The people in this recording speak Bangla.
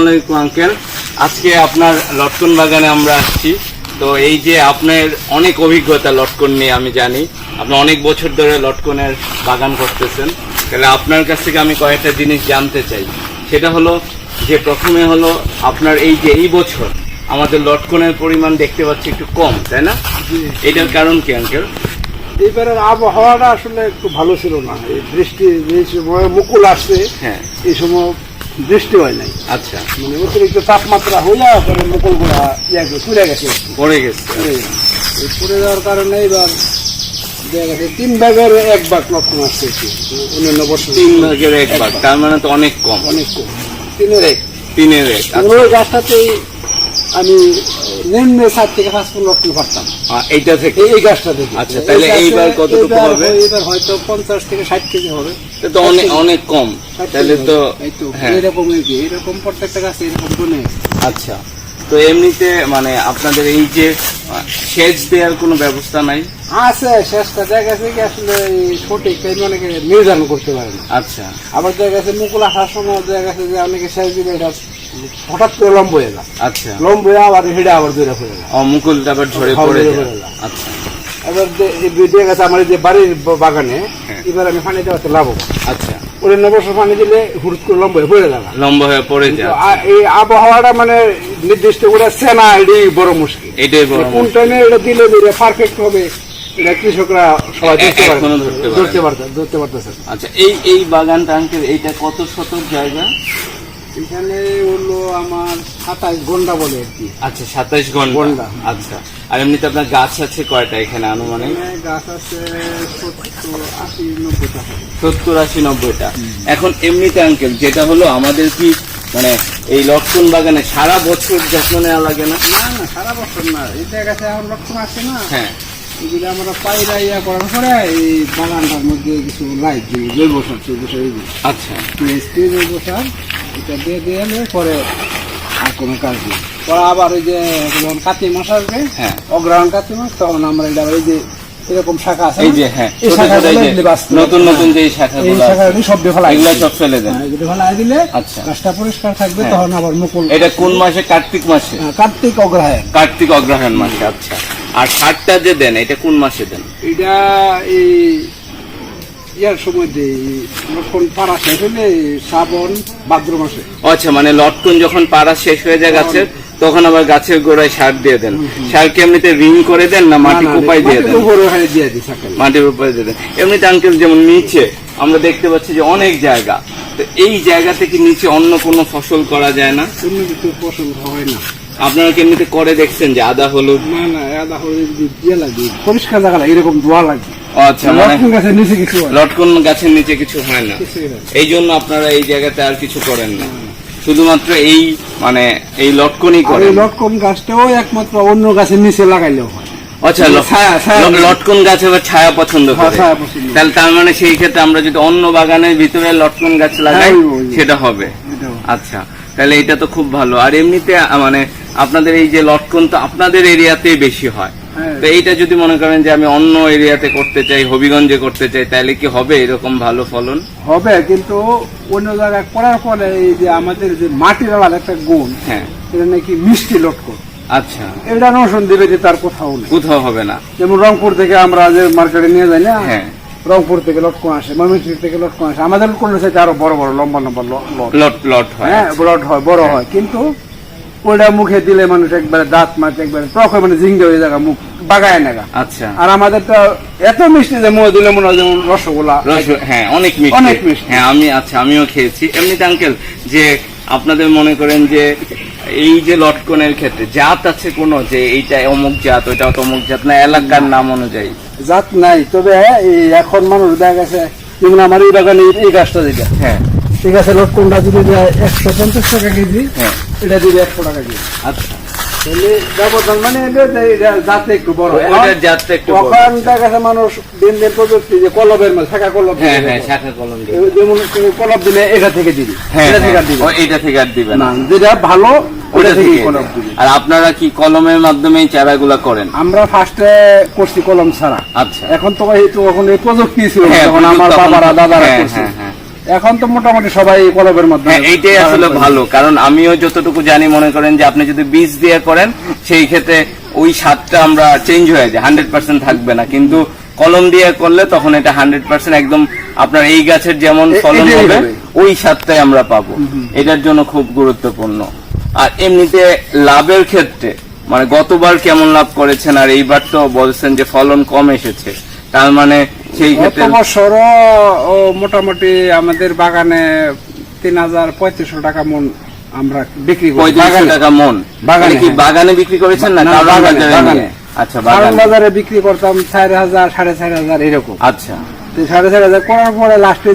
আলাইকুম আঙ্কেল। আজকে আপনার লটকন বাগানে আমরা আসছি। তো এই যে আপনার অনেক অভিজ্ঞতা লটকন নিয়ে, আমি জানি আপনি অনেক বছর ধরে লটকনের বাগান করতেছেন। তাহলে আপনার কাছ থেকে আমি কয়েকটা জিনিস জানতে চাই। সেটা হলো যে প্রথমে হলো আপনার এই যে এই বছর আমাদের লটকনের পরিমাণ দেখতে পাচ্ছি একটু কম, তাই না? এটার কারণ কি আঙ্কেল? এইবারের আবহাওয়াটা আসলে একটু ভালো ছিল না। এই বৃষ্টি যে সময় মুকুল আসছে, হ্যাঁ, এই সময় বৃষ্টি হয় নাই। আচ্ছা, মানে অতিরিক্ত তাপমাত্রা হইয়া পরে মুকুল গুলা পুড়ে গেছে, পড়ে গেছে। পুড়ে যাওয়ার কারণে এবার দেখা গেছে 3 ভাগের 1 ভাগ লটকন আসছে। অন্যান্য বছর 3 ভাগের 1 ভাগ, তার মানে তো অনেক কম। অনেক কম, 3-এর 1। 3-এর 1। ওই গাছটাতেই আমি নিম্নে 4 থেকে 5 ফুল লটকন পারতাম এইটা থেকে, এই গাছটা থেকে। আচ্ছা, তাহলে এইবার কতটুকু হবে? এবার হয়তো 50 থেকে 60 কেজি হবে। তো অনেক কম। তাহলে তো এরকম প্রত্যেকটা গাছে এরকম গুণে। আচ্ছা, তো এমনিতে মানে আপনাদের এই যে সেচ দেওয়ার কোনো ব্যবস্থা নাই? আছে, শেষটা দেখা গেছে কি আসলে সঠিক অনেকে নির্ধারণ করতে পারে না। আচ্ছা, আবার দেখা গেছে মুকুল আসার সময় দেখা গেছে যে অনেকে সেচ দিবে, এটা হঠাৎ করে লম্ব হয়ে যায়। আচ্ছা, লম্ব হয়ে আবার হেঁটে আবার দূরে পড়ে যায়, মুকুলটা আবার ঝরে পড়ে যায়। আচ্ছা, এবার দেখা গেছে আমার যে বাড়ির বাগানে এবার আমি পানি দেওয়াতে লাভ হবে। আচ্ছা, ওই 9 বছর পানি দিলে হুট করে লম্ব হয়ে পড়ে যাবে, লম্বা হয়ে পড়ে যায়। এই আবহাওয়াটা মানে নির্দিষ্ট করে চেনা এটাই বড় মুশকিল। এটাই বড় কোন টাইমে এটা দিলে পারফেক্ট হবে এটা কৃষকরা সবাই ধরতে পারতেছে। আচ্ছা, এই বাগানটা আঙ্কেল এইটা কত শতক জায়গা? এখানে হলো আমার 27 গন্ডা বলে আর কি। আচ্ছা, 27 গন্ডা। আচ্ছা, আর এমনিতে আপনার গাছ আছে কয়টা এখানে আনুমানিক? গাছ আছে 70-80-90টা। 70-80-90টা। এখন এমনিতে আঙ্কেল যেটা হলো আমাদের কি মানে এই লটকন বাগানে সারা বছর যত্ন নেওয়া লাগে না? না না, সারা বছর না। এটা গেছে এখন লটকন আসছে না, হ্যাঁ, এগুলো আমরা পায়রা ইয়া করার পরে এই বাগানটার মধ্যে কিছু লাইট দিই, জৈব সার। আচ্ছা, জৈব সার এটা দিয়ে দিয়ে পরে আর কোনো কাজ নেই। পরে আবার ওই যে যখন কার্তিক মাস আসবে, হ্যাঁ, অগ্রহায়ণ কার্তিক মাস, তখন আমরা এটা এই যে এরকম শাখা আছে, এই যে হ্যাঁ নতুন নতুন যে শাখাগুলো সব সব ফেলে দেন, ফেলাই দিলে আচ্ছা গাছটা পরিষ্কার থাকবে। তখন আবার মুকুল। এটা কোন মাসে? কার্তিক মাসে? কার্তিক অগ্রহায়ণ। কার্তিক অগ্রহায়ণ মাসে। আচ্ছা, আর সারটা যে দেন এটা কোন মাসে দেন? এটা এই ইয়ার সময় দেই, লটকন পাড়া শেষ হলে শ্রাবণ ভাদ্র মাসে। আচ্ছা, মানে লটকন যখন পাড়া শেষ হয়ে যায় গাছের, তখন আবার গাছের গোড়ায় সার দিয়ে দেন। সার কি এমনিতে রিং করে দেন না মাটি কোপাই দিয়ে দেন? মাটির উপরে দিয়ে দেন। এমনিতে আঙ্কেল যেমন নিচে আমরা দেখতে পাচ্ছি যে অনেক জায়গা, তো এই জায়গা থেকে নিচে অন্য কোনো ফসল করা যায় না? অন্য কিছু ফসল হয় না। আপনারা কি এমনিতে করে দেখছেন যে আদা হলুদ? না না, আদা হলুদ দিয়ে লাগে, পরিষ্কার জায়গা লাগে, এরকম ধোয়া লাগে। আচ্ছা, লটকন গাছের নিচে কিছু হয় না, এই জন্য আপনারা এই জায়গাতে আর কিছু করেন না, শুধুমাত্র এই মানে এই লটকনই করেন। লটকন গাছটাও একমাত্র অন্য গাছের নিচে লাগাইলেও হয়। আচ্ছা, লটকন গাছ এবার ছায়া পছন্দ করে, তাহলে তার মানে সেই ক্ষেত্রে আমরা যদি অন্য বাগানের ভিতরে লটকন গাছ লাগাই সেটা হবে। আচ্ছা, তাহলে এটা তো খুব ভালো। আর এমনিতে মানে আপনাদের এই যে লটকন তো আপনাদের এরিয়াতেই বেশি হয়, তো এইটা যদি মনে করেন যে আমি অন্য এরিয়াতে করতে চাই, হবিগঞ্জে করতে চাই, তাহলে কি হবে এরকম ভালো ফলন? হবে, কিন্তু অন্য জায়গায় করার পরে এই যে আমাদের যে মাটির আলাদা একটা গুণ, হ্যাঁ, এটা নাকি মিষ্টি লটকন। আচ্ছা, এটা নশন দেবে যে তার কোথাও হবে না। যেমন রংপুর থেকে আমরা যে মার্কেটে নিয়ে যাই না, হ্যাঁ, রংপুর থেকে লটকন আসে, ময়মনসিংহ থেকে লটকন আসে, আমাদের লটকন চাইতে আরো বড় বড় লম্বা লম্বা লট হয়, হ্যাঁ, লট হয়, বড় হয়। কিন্তু ওইটা মুখে দিলে মানুষ একবারে দাঁত মারতে একবারে টক মানে ঝিঙ্গে হয়ে যায়, মুখ বাগায় নেগা। আচ্ছা, আর আমাদের তো এত মিষ্টি যে মুখে দিলে মনে হয় যেমন রসগোল্লা। হ্যাঁ, অনেক মিষ্টি। হ্যাঁ, আমিও খেয়েছি। এমনিতে আঙ্কেল যে আপনাদের মনে করেন যে এই যে লটকনের ক্ষেত্রে জাত আছে কোনো, যে এইটা অমুক জাত ওইটা অমুক জাত, না এলাকার নাম অনুযায়ী জাত নাই? তবে এখন মানুষ দেখা গেছে, যেমন আমার এই বাগানে এই গাছটা যেটা, হ্যাঁ, ঠিক আছে, লটকনটা যদি 150 টাকা কেজি, হ্যাঁ, এটা দিবে 100 টাকা কেজি। আচ্ছা, ব্যবধান মানে জাতে একটু বড়, জাতটা একটু তখন দেখা গেছে মানুষ দিন দিন প্রযুক্তি যে কলবের মধ্যে শাখা কলব, হ্যাঁ হ্যাঁ, শাখা কলম যেমন কলব দিলে এটা থেকে দিবি, এটা থেকে দিবি, এটা থেকে আর দিবে না, যেটা ভালো ওটা থেকে কলম দিবি। আর আপনারা কি কলমের মাধ্যমে চারাগুলা করেন? আমরা ফার্স্টে করছি কলম ছাড়া। আচ্ছা, এখন তো এখন এই প্রযুক্তি ছিল, তখন আমার বাবারা দাদারা করছে, এখন তো মোটামুটি সবাই কলমের মাধ্যমে। হ্যাঁ, এইটাই আসলে ভালো, কারণ আমিও যতটুকু জানি, মনে করেন যে আপনি যদি বীজ দিয়ে করেন সেই ক্ষেত্রে ওই স্বাদটা আমরা চেঞ্জ হয়ে যায়, 100% থাকবে না, কিন্তু কলম দিয়ে করলে তখন এটা 100% একদম আপনার এই গাছের যেমন ফলন এটাই হবে হবে। ওই স্বাদটাই আমরা পাবো। এটার জন্য খুব গুরুত্বপূর্ণ। আর এমনিতে লাভের ক্ষেত্রে মানে গতবার কেমন লাভ করেছেন, আর এইবার তো বলছেন যে ফলন কম এসেছে, তার মানে সেই গত ক্ষেত্রে বছরও মোটামুটি আমাদের বাগানে 3,000-3,500 টাকা মন আমরা বিক্রি করি। 35 টাকা মন। বাগানে, মানে কি হ্যাঁ। বাগানে বিক্রি করেছেন না না, কারণ বাগানে, বাজারে বাগানে। নিয়ে? আচ্ছা, কারণ বাগানে। বাজারে বিক্রি করতাম 4,000, 4,500 এরকম। আচ্ছা। তো 4,500 করার পরে লাস্টে